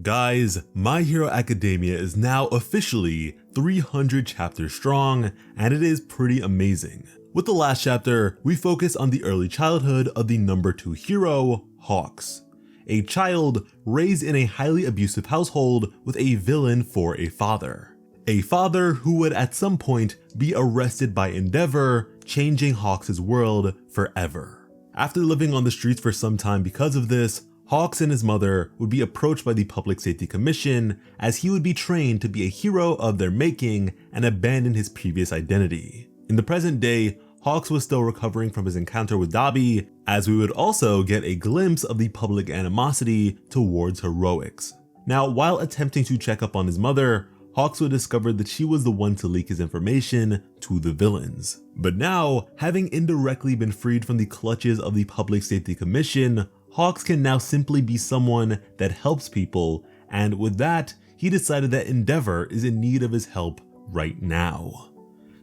Guys, My Hero Academia is now officially 300 chapters strong, and it is pretty amazing. With the last chapter, we focus on the early childhood of the number 2 hero, Hawks, a child raised in a highly abusive household with a villain for a father. A father who would at some point be arrested by Endeavor, changing Hawks' world forever. After living on the streets for some time because of this, Hawks and his mother would be approached by the Public Safety Commission as he would be trained to be a hero of their making and abandon his previous identity. In the present day, Hawks was still recovering from his encounter with DABI, as we would also get a glimpse of the public animosity towards heroics. Now, while attempting to check up on his mother, Hawks would discover that she was the one to leak his information to the villains. But now, having indirectly been freed from the clutches of the Public Safety Commission, Hawks can now simply be someone that helps people, and with that, he decided that Endeavor is in need of his help right now.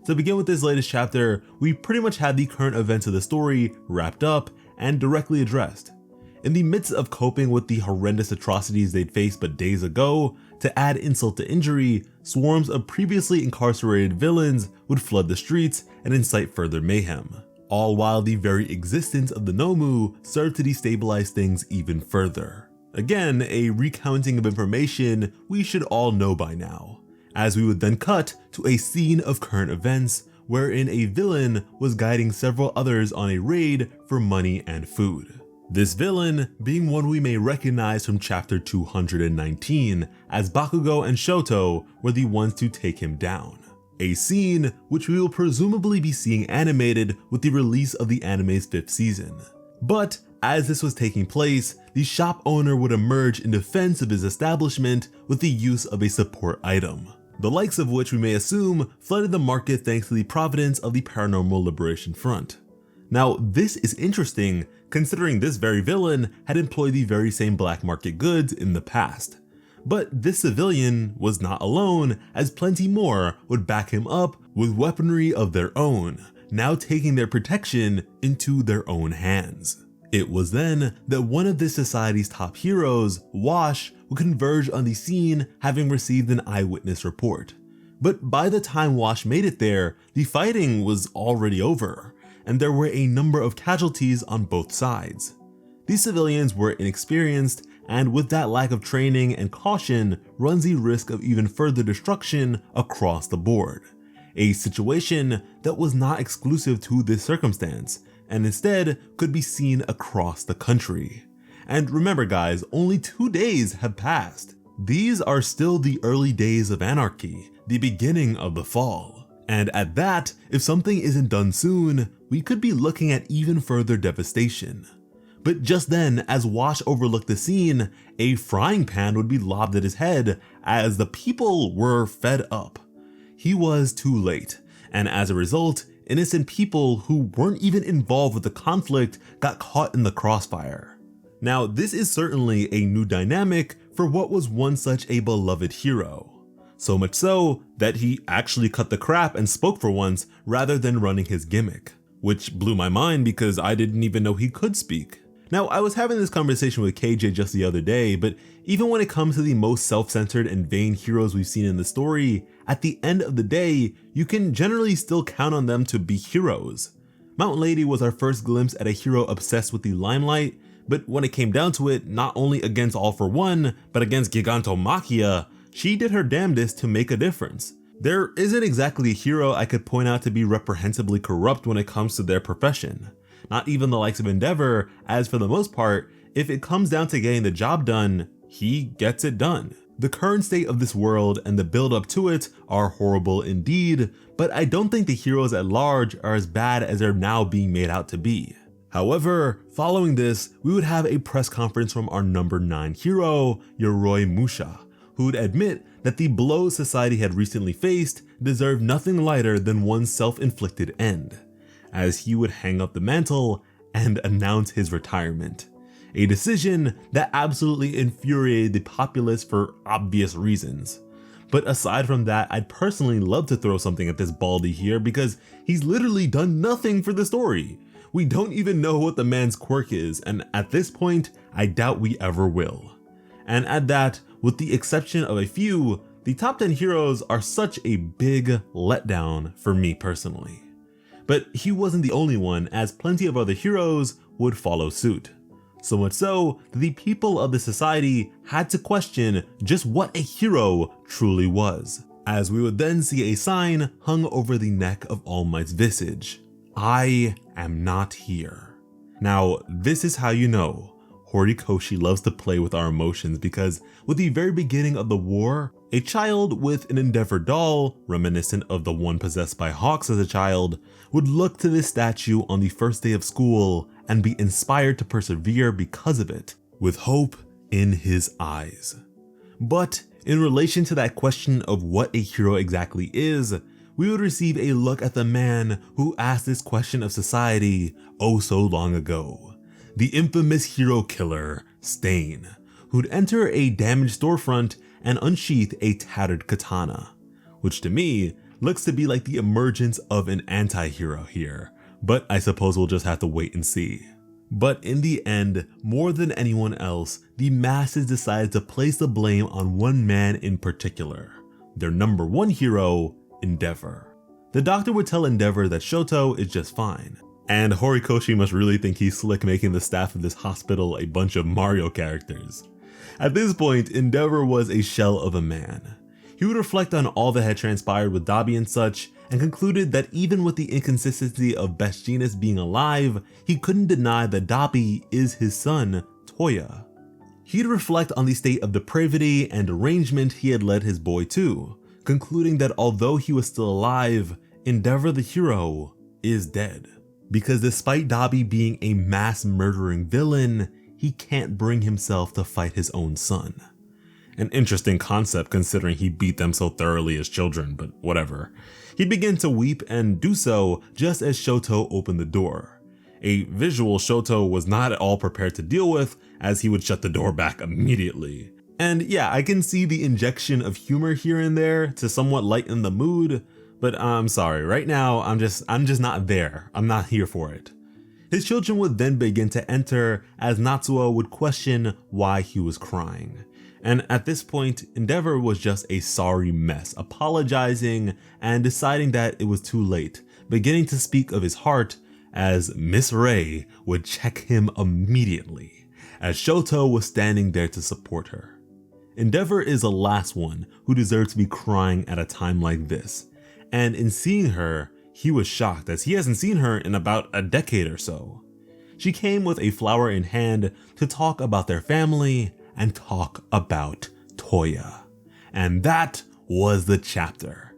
To begin with this latest chapter, we pretty much had the current events of the story wrapped up and directly addressed. In the midst of coping with the horrendous atrocities they'd faced but days ago, to add insult to injury, swarms of previously incarcerated villains would flood the streets and incite further mayhem. All while the very existence of the Nomu served to destabilize things even further. Again, a recounting of information we should all know by now, as we would then cut to a scene of current events wherein a villain was guiding several others on a raid for money and food. This villain being one we may recognize from chapter 219, as Bakugo and Shoto were the ones to take him down. A scene which we will presumably be seeing animated with the release of the anime's 5th season. But as this was taking place, the shop owner would emerge in defense of his establishment with the use of a support item, the likes of which we may assume flooded the market thanks to the providence of the Paranormal Liberation Front. Now, this is interesting considering this very villain had employed the very same black market goods in the past. But this civilian was not alone, as plenty more would back him up with weaponry of their own, now taking their protection into their own hands. It was then that one of this society's top heroes, Wash, would converge on the scene, having received an eyewitness report. But by the time Wash made it there, the fighting was already over, and there were a number of casualties on both sides. These civilians were inexperienced, and with that lack of training and caution runs the risk of even further destruction across the board. A situation that was not exclusive to this circumstance, and instead could be seen across the country. And remember guys, only 2 days have passed. These are still the early days of Anarchy, the beginning of the fall. And at that, if something isn't done soon, we could be looking at even further devastation. But just then, as Wash overlooked the scene, a frying pan would be lobbed at his head as the people were fed up. He was too late, and as a result, innocent people who weren't even involved with the conflict got caught in the crossfire. Now, this is certainly a new dynamic for what was once such a beloved hero. So much so that he actually cut the crap and spoke for once rather than running his gimmick, which blew my mind because I didn't even know he could speak. Now, I was having this conversation with KJ just the other day, but even when it comes to the most self-centered and vain heroes we've seen in the story, at the end of the day, you can generally still count on them to be heroes. Mount Lady was our first glimpse at a hero obsessed with the limelight, but when it came down to it, not only against All For One, but against Gigantomachia, she did her damnedest to make a difference. There isn't exactly a hero I could point out to be reprehensibly corrupt when it comes to their profession. Not even the likes of Endeavor, as for the most part, if it comes down to getting the job done, he gets it done. The current state of this world and the build up to it are horrible indeed, but I don't think the heroes at large are as bad as they're now being made out to be. However, following this, we would have a press conference from our number 9 hero, Yoroi Musha, who would admit that the blows society had recently faced deserved nothing lighter than one self-inflicted end, as he would hang up the mantle and announce his retirement. A decision that absolutely infuriated the populace for obvious reasons. But aside from that, I'd personally love to throw something at this baldy here because he's literally done nothing for the story. We don't even know what the man's quirk is, and at this point, I doubt we ever will. And at that, With the exception of a few, the top 10 heroes are such a big letdown for me personally. But he wasn't the only one, as plenty of other heroes would follow suit. So much so that the people of the society had to question just what a hero truly was, as we would then see a sign hung over the neck of All Might's visage: "I am not here." Now, this is how you know Horikoshi loves to play with our emotions, because with the very beginning of the war, a child with an Endeavor doll, reminiscent of the one possessed by Hawks as a child, would look to this statue on the first day of school and be inspired to persevere because of it, with hope in his eyes. But in relation to that question of what a hero exactly is, we would receive a look at the man who asked this question of society oh so long ago. The infamous hero killer, Stain, who'd enter a damaged storefront and unsheath a tattered katana, which to me looks to be like the emergence of an anti-hero here, but I suppose we'll just have to wait and see. But in the end, more than anyone else, the masses decided to place the blame on one man in particular, their number one hero, Endeavor. The doctor would tell Endeavor that Shoto is just fine, and Horikoshi must really think he's slick making the staff of this hospital a bunch of Mario characters. At this point, Endeavor was a shell of a man. He would reflect on all that had transpired with DABI and such, and concluded that even with the inconsistency of Best Jeanist being alive, he couldn't deny that DABI is his son, Toya. He'd reflect on the state of depravity and derangement he had led his boy to, concluding that although he was still alive, Endeavor the hero is dead. Because despite DABI being a mass murdering villain, he can't bring himself to fight his own son. An interesting concept considering he beat them so thoroughly as children, but whatever. He'd begin to weep and do so just as Shoto opened the door. A visual Shoto was not at all prepared to deal with, as he would shut the door back immediately. And yeah, I can see the injection of humor here and there to somewhat lighten the mood, but I'm sorry, right now I'm just not there. I'm not here for it. His children would then begin to enter as Natsuo would question why he was crying. And at this point, Endeavor was just a sorry mess, apologizing and deciding that it was too late, beginning to speak of his heart as Miss Ray would check him immediately, as Shoto was standing there to support her. Endeavor is the last one who deserved to be crying at a time like this, and in seeing her, he was shocked as he hasn't seen her in about a decade or so. She came with a flower in hand to talk about their family and talk about Toya. And that was the chapter.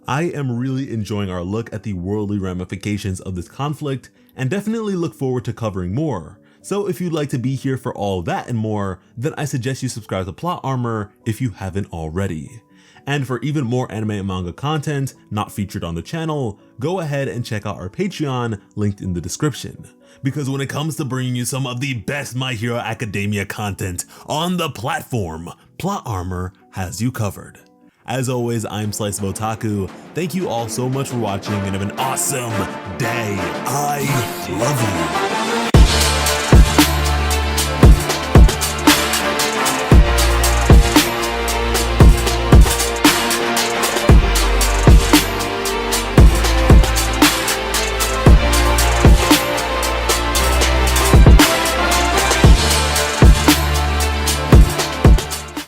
I am really enjoying our look at the worldly ramifications of this conflict and definitely look forward to covering more. So if you'd like to be here for all that and more, then I suggest you subscribe to Plot Armor if you haven't already. And for even more anime and manga content not featured on the channel, go ahead and check out our Patreon linked in the description. Because when it comes to bringing you some of the best My Hero Academia content on the platform, Plot Armor has you covered. As always, I'm Slice of Otaku. Thank you all so much for watching and have an awesome day. I love you.